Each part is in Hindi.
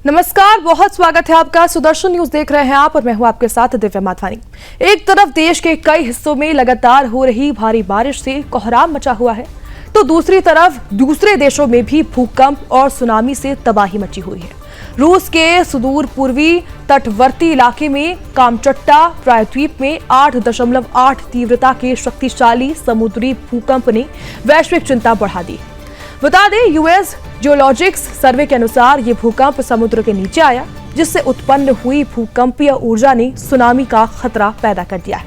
नमस्कार, बहुत स्वागत है आपका। सुदर्शन न्यूज देख रहे हैं आप और मैं हूं आपके साथ दिव्या माथवानी। एक तरफ देश के कई हिस्सों में लगातार हो रही भारी बारिश से कोहराम मचा हुआ है, तो दूसरी तरफ दूसरे देशों में भी भूकंप और सुनामी से तबाही मची हुई है। रूस के सुदूर पूर्वी तटवर्ती इलाके में कामचट्टा प्रायद्वीप में 8.8 तीव्रता के शक्तिशाली समुद्री भूकंप ने वैश्विक चिंता बढ़ा दी। बता दें, यूएस जियोलॉजिक्स सर्वे के अनुसार ये भूकंप समुद्र के नीचे आया, जिससे उत्पन्न हुई भूकंपीय ऊर्जा ने सुनामी का खतरा पैदा कर दिया है।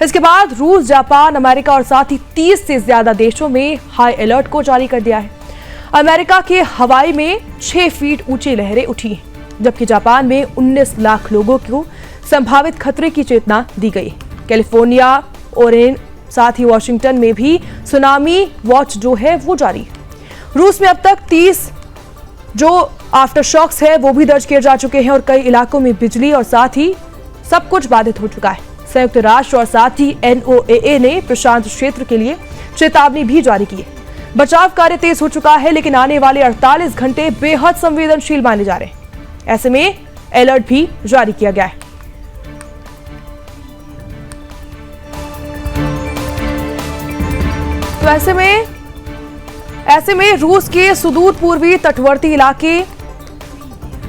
इसके बाद रूस, जापान, अमेरिका और साथ ही 30 से ज्यादा देशों में हाई अलर्ट को जारी कर दिया है। अमेरिका के हवाई में 6 फीट ऊंची लहरें उठी हैं, जबकि जापान में 19 लाख लोगों को संभावित खतरे की चेतना दी गई। कैलिफोर्निया, ओरेगन, साथ ही वॉशिंगटन में भी सुनामी वॉच जो है वो जारी है। रूस में अब तक 30 जो आफ्टर शॉक्स है वो भी दर्ज किए जा चुके हैं और कई इलाकों में बिजली और साथ ही सब कुछ बाधित हो चुका है। संयुक्त राष्ट्र और साथ ही NOAA ने प्रशांत क्षेत्र के लिए चेतावनी भी जारी की है। बचाव कार्य तेज हो चुका है, लेकिन आने वाले 48 घंटे बेहद संवेदनशील माने जा रहे हैं। ऐसे में अलर्ट भी जारी किया गया है। तो ऐसे में रूस के सुदूर पूर्वी तटवर्ती इलाके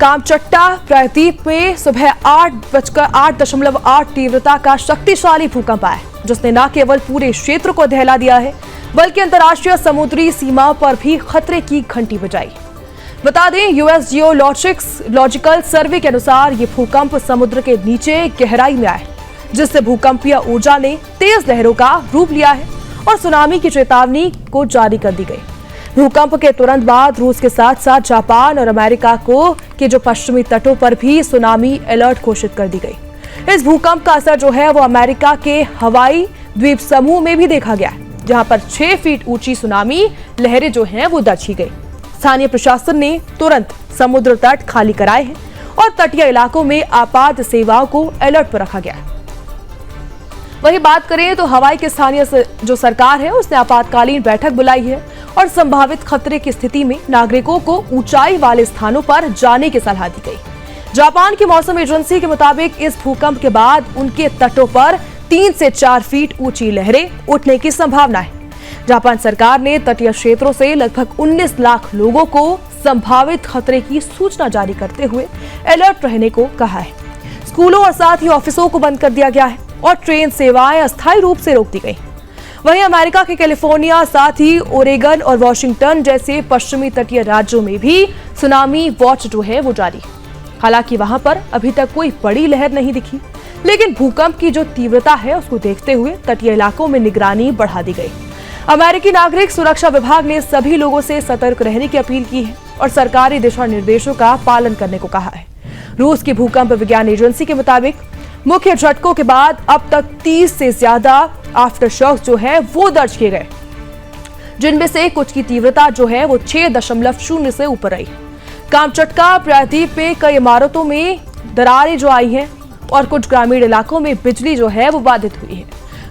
कामचट्टा प्रायद्वीप में सुबह 8.8 तीव्रता का शक्तिशाली भूकंप आया, जिसने न केवल पूरे क्षेत्र को दहला दिया है, बल्कि अंतर्राष्ट्रीय समुद्री सीमाओं पर भी खतरे की घंटी बजाई। बता दें, यूएस जियोलॉजिकल सर्वे के अनुसार ये भूकंप समुद्र के नीचे गहराई में आया, जिससे भूकंपीय ऊर्जा ने तेज लहरों का रूप लिया है और सुनामी की चेतावनी को जारी कर दी गई। भूकंप के तुरंत बाद रूस के साथ साथ जापान और अमेरिका के जो पश्चिमी तटों पर भी सुनामी अलर्ट घोषित कर दी गई। इस भूकंप का असर जो है वो अमेरिका के हवाई द्वीप समूह में भी देखा गया, जहां पर 6 फीट ऊंची सुनामी लहरें जो हैं वो दर्ज की गई। स्थानीय प्रशासन ने तुरंत समुद्र तट खाली कराए हैं और तटीय इलाकों में आपात सेवाओं को अलर्ट पर रखा गया है। वहीं बात करें तो हवाई के स्थानीय जो सरकार है उसने आपातकालीन बैठक बुलाई है और संभावित खतरे की स्थिति में नागरिकों को ऊंचाई वाले स्थानों पर जाने की सलाह दी गई। जापान की मौसम एजेंसी के मुताबिक इस भूकंप के बाद उनके तटों पर 3 से 4 फीट ऊंची लहरें उठने की संभावना है। जापान सरकार ने तटीय क्षेत्रों से लगभग 19 लाख लोगों को संभावित खतरे की सूचना जारी करते हुए अलर्ट रहने को कहा है। स्कूलों और साथ ही ऑफिसों को बंद कर दिया गया है और ट्रेन सेवाएं अस्थायी रूप से रोक दी गई। वहीं अमेरिका के कैलिफोर्निया, साथ ही ओरेगन और वॉशिंगटन जैसे पश्चिमी तटीय राज्यों में भी सुनामी वॉच जो है वो जारी है। हालांकि वहां पर अभी तक कोई बड़ी लहर नहीं दिखी, लेकिन भूकंप की जो तीव्रता है उसको देखते हुए तटीय इलाकों में निगरानी बढ़ा दी गई। अमेरिकी नागरिक सुरक्षा विभाग ने सभी लोगों से सतर्क रहने की अपील की है और सरकारी दिशा निर्देशों का पालन करने को कहा है। रूस की भूकंप विज्ञान एजेंसी के मुताबिक मुख्य झटकों के बाद अब तक 30 से ज्यादा आफ्टर शॉक्स जो है वो दर्ज किए गए, जिनमें से कुछ की तीव्रता जो है वो 6.0 से ऊपर आई। कामचट्टा प्रायद्वीप में कई इमारतों में दरारें जो आई हैं और कुछ ग्रामीण इलाकों में बिजली जो है वो बाधित हुई है।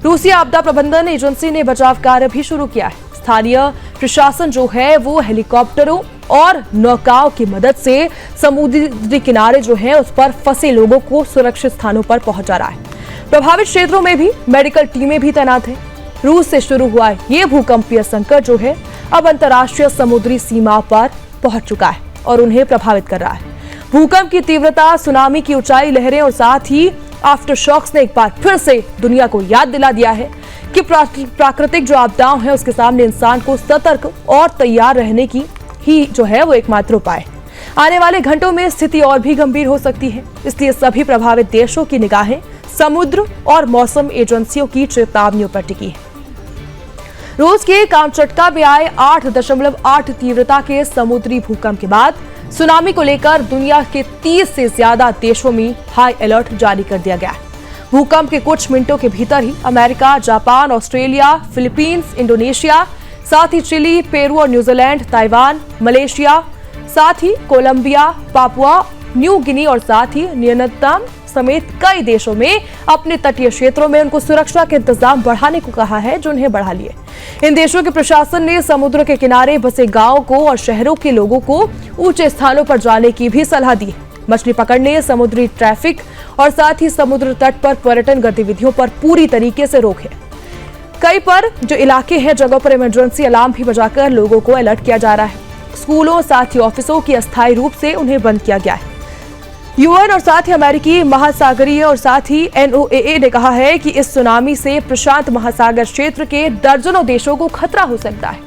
रूसी आपदा प्रबंधन एजेंसी ने बचाव कार्य भी शुरू किया है। स्थानीय प्रशासन जो है वो हेलीकॉप्टरों और नौकाओं की मदद से समुद्री किनारे जो है उस पर फंसे लोगों को सुरक्षित स्थानों पर पहुंचा रहा है। प्रभावित क्षेत्रों में भी मेडिकल टीमें भी तैनात हैं। रूस से शुरू हुआ ये भूकंपीय संकट जो है अब अंतर्राष्ट्रीय समुद्री सीमाओं पर पहुंच चुका है और उन्हें प्रभावित कर रहा है। भूकंप की तीव्रता, सुनामी की ऊंचाई लहरें और साथ ही आफ्टर शॉक्स ने एक बार फिर से दुनिया को याद दिला दिया है कि प्राकृतिक जो आपदाओं है उसके सामने इंसान को सतर्क और तैयार रहने की ही जो है वो एकमात्र उपाय। आने वाले घंटों में स्थिति और भी गंभीर हो सकती है, इसलिए सभी प्रभावित देशों की निगाहें समुद्र और मौसम एजेंसियों की चेतावनियों पर टिकी है। रूस के कामचट्टा में आए 8.8 तीव्रता के समुद्री भूकंप के बाद सुनामी को लेकर दुनिया के 30 से ज्यादा देशों में हाई अलर्ट जारी कर दिया गया है। भूकंप के कुछ मिनटों के भीतर ही America, Japan, Australia, Philippines, Indonesia, साथ ही चिली, पेरू और न्यूजीलैंड, ताइवान, मलेशिया, साथ ही कोलंबिया, पापुआ न्यू गिनी और साथ ही नियंत्रण समेत कई देशों में अपने तटीय क्षेत्रों में उनको सुरक्षा के इंतजाम बढ़ाने को कहा है, जो उन्हें बढ़ा लिए। इन देशों के प्रशासन ने समुद्र के किनारे बसे गांवों को और शहरों के लोगों को ऊंचे स्थानों पर जाने की भी सलाह दी। मछली पकड़ने, समुद्री ट्रैफिक और साथ ही समुद्र तट पर पर्यटन गतिविधियों पर पूरी तरीके से रोक है। कई पर जो इलाके हैं, जगहों पर इमरजेंसी अलार्म भी बजाकर लोगों को अलर्ट किया जा रहा है। स्कूलों, साथ ही ऑफिसों की अस्थायी रूप से उन्हें बंद किया गया है। यूएन और साथ ही अमेरिकी महासागरीय और साथ ही NOAA ने कहा है कि इस सुनामी से प्रशांत महासागर क्षेत्र के दर्जनों देशों को खतरा हो सकता है।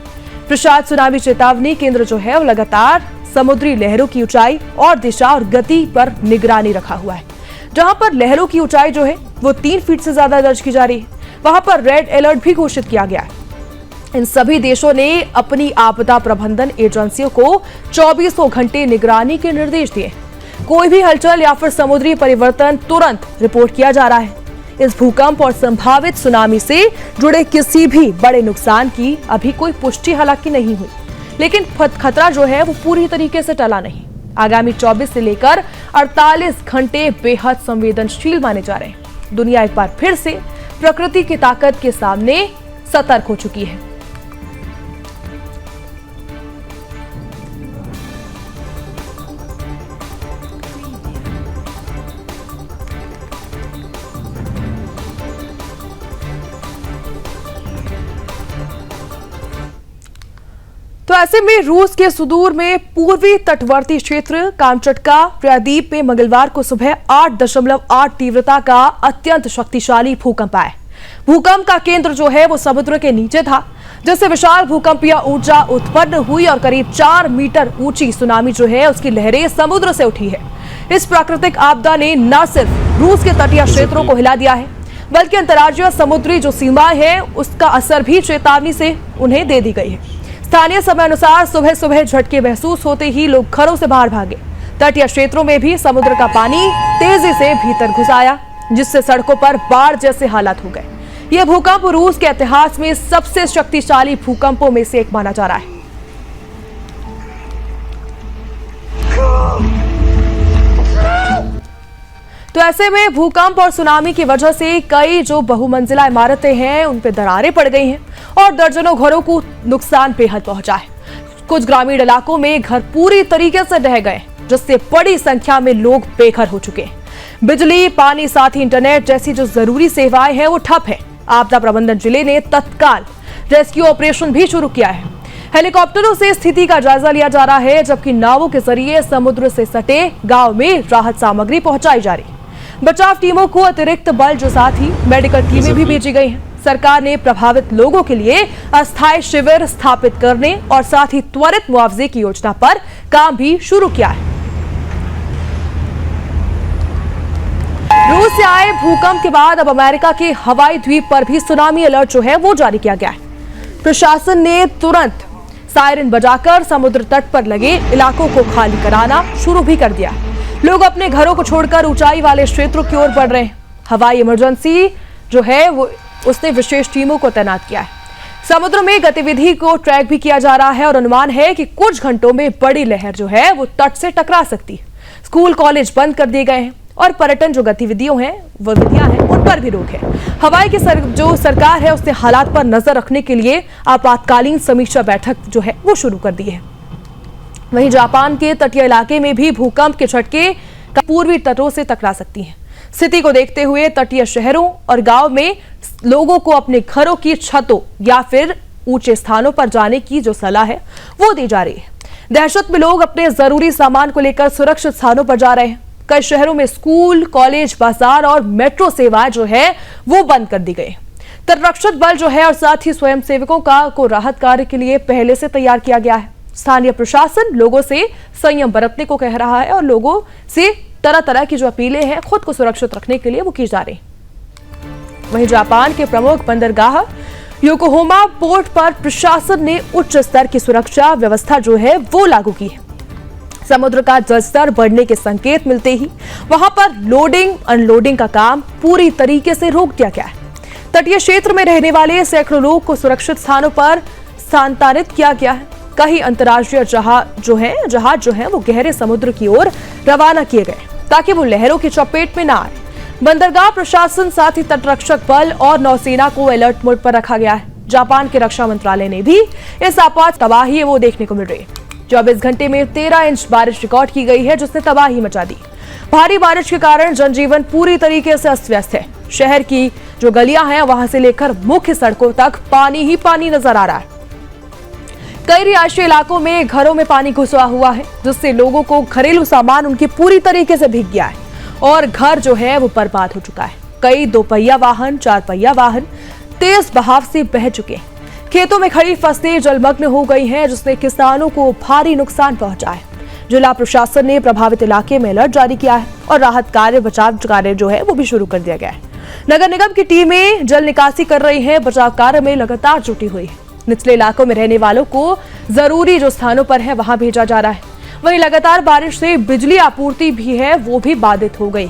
प्रशांत सुनामी चेतावनी केंद्र जो है वो लगातार समुद्री लहरों की ऊंचाई और दिशा और गति पर निगरानी रखा हुआ है। जहां पर लहरों की ऊंचाई जो है वो 3 फीट से ज्यादा दर्ज की जा रही है, वहां पर रेड अलर्ट भी घोषित किया गया है। इन सभी देशों ने अपनी आपदा प्रबंधन एजेंसियों को 24 घंटे निगरानी के निर्देश दिए। कोई भी हलचल या फिर समुद्री परिवर्तन तुरंत रिपोर्ट किया जा रहा है। इस भूकंप और संभावित सुनामी से जुड़े किसी भी बड़े नुकसान की अभी कोई पुष्टि हालांकि नहीं हुई, लेकिन खतरा जो है वो पूरी तरीके से टला नहीं। आगामी 24 से लेकर 48 घंटे बेहद संवेदनशील माने जा रहे हैं। दुनिया एक बार फिर से प्रकृति की ताकत के सामने सतर्क हो चुकी है। तो ऐसे में रूस के सुदूर में पूर्वी तटवर्ती क्षेत्र कामचटका प्रायद्वीप में मंगलवार को सुबह 8.8 तीव्रता का अत्यंत शक्तिशाली भूकंप आया। भूकंप का केंद्र जो है वो समुद्र के नीचे था, जिससे विशाल भूकंपीय ऊर्जा उत्पन्न हुई और करीब 4 मीटर ऊंची सुनामी जो है उसकी लहरें समुद्र से उठी है। इस प्राकृतिक आपदा ने न सिर्फ रूस के तटीय क्षेत्रों को हिला दिया है, बल्कि अंतर्राज्यीय समुद्री जो सीमाएं हैं उसका असर भी चेतावनी से उन्हें दे दी गई है। स्थानीय समय अनुसार सुबह सुबह झटके महसूस होते ही लोग घरों से बाहर भागे। तटीय क्षेत्रों में भी समुद्र का पानी तेजी से भीतर घुस आया, जिससे सड़कों पर बाढ़ जैसे हालात हो गए। यह भूकंप रूस के इतिहास में सबसे शक्तिशाली भूकंपों में से एक माना जा रहा है। तो ऐसे में भूकंप और सुनामी की वजह से कई जो बहुमंजिला इमारतें हैं उन पे दरारें पड़ गई हैं और दर्जनों घरों को नुकसान बेहद पहुंचा है। कुछ ग्रामीण इलाकों में घर पूरी तरीके से ढह गए, जिससे बड़ी संख्या में लोग बेघर हो चुके हैं। बिजली, पानी, साथ ही इंटरनेट जैसी जो जरूरी सेवाएं हैं वो ठप है। आपदा प्रबंधन जिले ने तत्काल रेस्क्यू ऑपरेशन भी शुरू किया है। हेलीकॉप्टरों से स्थिति का जायजा लिया जा रहा है, जबकि नावों के जरिए समुद्र से सटे गांव में राहत सामग्री पहुंचाई जा रही है। बचाव टीमों को अतिरिक्त बल जो साथ ही मेडिकल टीमें भी भेजी गई हैं। सरकार ने प्रभावित लोगों के लिए अस्थायी शिविर स्थापित करने और साथ ही त्वरित मुआवजे की योजना पर काम भी शुरू किया है। रूस से आए भूकंप के बाद अब अमेरिका के हवाई द्वीप पर भी सुनामी अलर्ट जो है वो जारी किया गया है। प्रशासन ने तुरंत सायरन बजाकर समुद्र तट पर लगे इलाकों को खाली कराना शुरू भी कर दिया। लोग अपने घरों को छोड़कर ऊंचाई वाले क्षेत्रों की ओर बढ़ रहे हैं। हवाई इमरजेंसी जो है वो उसने विशेष टीमों को तैनात किया है। समुद्र में गतिविधि को ट्रैक भी किया जा रहा है और अनुमान है कि कुछ घंटों में बड़ी लहर जो है वो तट से टकरा सकती है। स्कूल, कॉलेज बंद कर दिए गए हैं और पर्यटन जो गतिविधियां हैं उन पर भी रोक है। हवाई की जो सरकार है उसने हालात पर नजर रखने के लिए आपातकालीन समीक्षा बैठक जो है वो शुरू कर दी है। वहीं जापान के तटीय इलाके में भी भूकंप के झटके पूर्वी तटों से टकरा सकती हैं। स्थिति को देखते हुए तटीय शहरों और गांव में लोगों को अपने घरों की छतों या फिर ऊंचे स्थानों पर जाने की जो सलाह है वो दी जा रही है। दहशत में लोग अपने जरूरी सामान को लेकर सुरक्षित स्थानों पर जा रहे हैं। कई शहरों में स्कूल, कॉलेज, बाजार और मेट्रो सेवाएं जो है वो बंद कर दी गई। तटरक्षक बल जो है और साथ ही स्वयंसेवकों को राहत कार्य के लिए पहले से तैयार किया गया है। स्थानीय प्रशासन लोगों से संयम बरतने को कह रहा है और लोगों से तरह तरह की जो अपीलें हैं खुद को सुरक्षित रखने के लिए वो की जा रही। वहीं जापान के प्रमुख बंदरगाह योकोहामा पोर्ट पर प्रशासन ने उच्च स्तर की सुरक्षा व्यवस्था जो है वो लागू की है। समुद्र का जलस्तर बढ़ने के संकेत मिलते ही वहां पर लोडिंग अनलोडिंग का काम पूरी तरीके से रोक दिया गया है। तटीय क्षेत्र में रहने वाले सैकड़ों लोग को सुरक्षित स्थानों पर स्थानांतरित किया गया है। कई अंतर्राष्ट्रीय जहाज जो है वो गहरे समुद्र की ओर रवाना किए गए ताकि वो लहरों की चपेट में ना आए। बंदरगाह प्रशासन साथ ही तटरक्षक बल और नौसेना को अलर्ट मोड पर रखा गया है। जापान के रक्षा मंत्रालय ने भी इस आपात तबाही वो देखने को मिल रही है। 24 घंटे में 13 इंच बारिश रिकॉर्ड की गई है, जिसने तबाही मचा दी। भारी बारिश के कारण जनजीवन पूरी तरीके से अस्त व्यस्त है। शहर की जो गलियां हैं वहां से लेकर मुख्य सड़कों तक पानी ही पानी नजर आ रहा है। कई रिहायशी इलाकों में घरों में पानी घुसा हुआ है, जिससे लोगों को घरेलू सामान उनके पूरी तरीके से भीग गया है और घर जो है वो बर्बाद हो चुका है। कई दोपहिया वाहन, चार पहिया वाहन तेज बहाव से बह चुके हैं। खेतों में खड़ी फसलें जलमग्न हो गई हैं, जिससे किसानों को भारी नुकसान पहुंचा है। जिला प्रशासन ने प्रभावित इलाके में अलर्ट जारी किया है और राहत कार्य, बचाव कार्य जो है वो भी शुरू कर दिया गया है। नगर निगम की टीमें जल निकासी कर रही है, बचाव कार्य में लगातार जुटी हुई है। निचले इलाकों में रहने वालों को जरूरी जो स्थानों पर है वहां भेजा जा रहा है। वहीं लगातार बारिश से बिजली आपूर्ति भी है वो भी बाधित हो गई।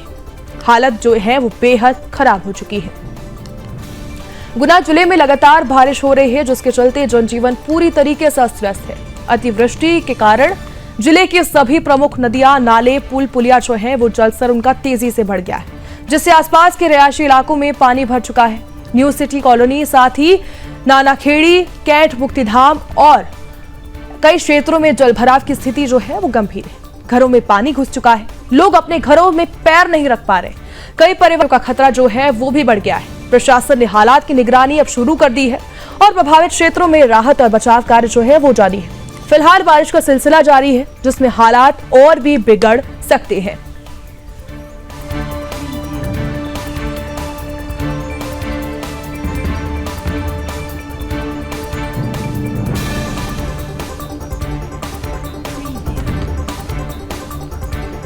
हालत जो है वो बेहद खराब हो चुकी है। गुना जिले में लगातार बारिश हो रही है, जिसके चलते जनजीवन पूरी तरीके से अस्त व्यस्त है। अतिवृष्टि के कारण जिले की सभी प्रमुख नदियां, नाले, पुल, पुलिया जो है वो जलस्तर उनका तेजी से बढ़ गया है, जिससे आसपास के रिहायशी इलाकों में पानी भर चुका है। न्यू सिटी कॉलोनी, साथ ही नानाखेड़ी, कैंट, मुक्तिधाम और कई क्षेत्रों में जलभराव की स्थिति जो है वो गंभीर है। घरों में पानी घुस चुका है, लोग अपने घरों में पैर नहीं रख पा रहे। कई परिवारों का खतरा जो है वो भी बढ़ गया है। प्रशासन ने हालात की निगरानी अब शुरू कर दी है और प्रभावित क्षेत्रों में राहत और बचाव कार्य जो है वो जारी है। फिलहाल बारिश का सिलसिला जारी है, जिसमें हालात और भी बिगड़ सकते हैं।